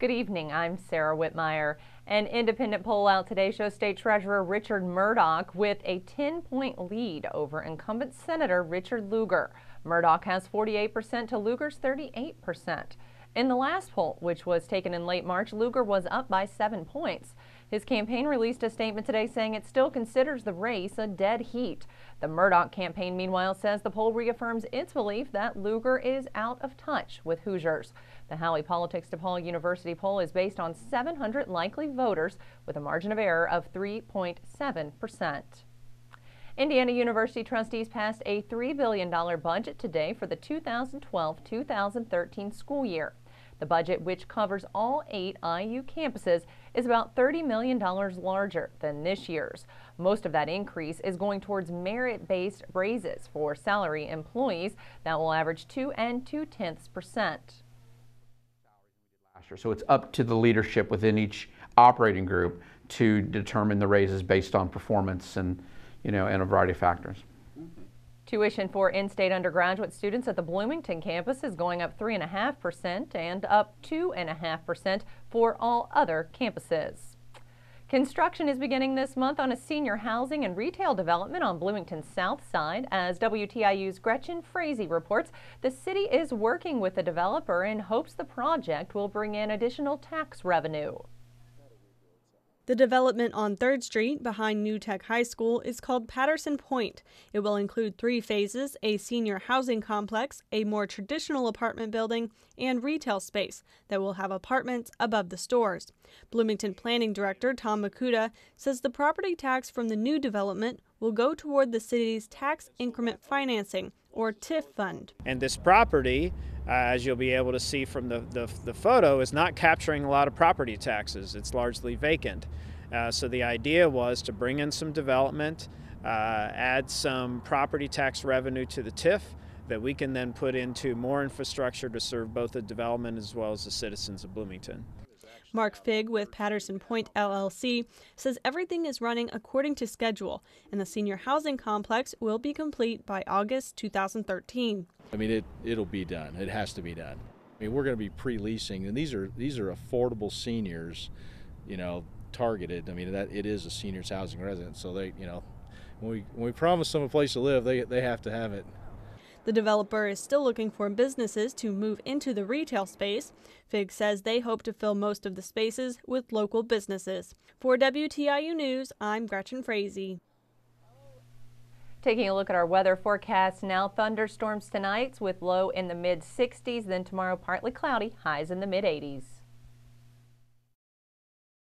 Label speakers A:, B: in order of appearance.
A: Good evening, I'm Sarah Whitmire. An independent poll out today shows State Treasurer Richard Murdoch with a 10-point lead over incumbent Senator Richard Lugar. Murdoch has 48% to Lugar's 38%. In the last poll, which was taken in late March, Lugar was up by 7 points. His campaign released a statement today saying it still considers the race a dead heat. The Murdoch campaign, meanwhile, says the poll reaffirms its belief that Lugar is out of touch with Hoosiers. The Halley Politics DePaul University poll is based on 700 likely voters with a margin of error of 3.7%. Indiana University trustees passed a $3 billion budget today for the 2012-2013 school year. The budget, which covers all 8 IU campuses, is about $30 million larger than this year's. Most of that increase is going towards merit-based raises for salary employees that will average 2 2/10%.
B: So it's up to the leadership within each operating group to determine the raises based on performance and a variety of factors.
A: Tuition for in-state undergraduate students at the Bloomington campus is going up 3.5% and up 2.5% for all other campuses. Construction is beginning this month on a senior housing and retail development on Bloomington's south side. As WTIU's Gretchen Frazee reports, the city is working with the developer in hopes the project will bring in additional tax revenue.
C: The development on 3rd Street behind New Tech High School is called Patterson Point. It will include 3 phases, a senior housing complex, a more traditional apartment building, and retail space that will have apartments above the stores. Bloomington Planning Director Tom Makuta says the property tax from the new development will go toward the city's tax increment financing, or TIF fund.
D: And this property, as you'll be able to see from the photo, is not capturing a lot of property taxes. It's largely vacant. So the idea was to bring in some development, add some property tax revenue to the TIF that we can then put into more infrastructure to serve both the development as well as the citizens of Bloomington.
C: Mark Figg with Patterson Point LLC says everything is running according to schedule, and the senior housing complex will be complete by August 2013.
E: I mean, it'll be done. It has to be done. I mean, we're going to be pre-leasing, and these are affordable seniors, targeted. I mean, that it is a seniors housing residence, so they, when we promise them a place to live, they have to have it.
C: The developer is still looking for businesses to move into the retail space. Figg says they hope to fill most of the spaces with local businesses. For WTIU News, I'm Gretchen Frazee.
A: Taking a look at our weather forecast now, thunderstorms tonight with low in the mid-60s, then tomorrow partly cloudy, highs in the mid-80s.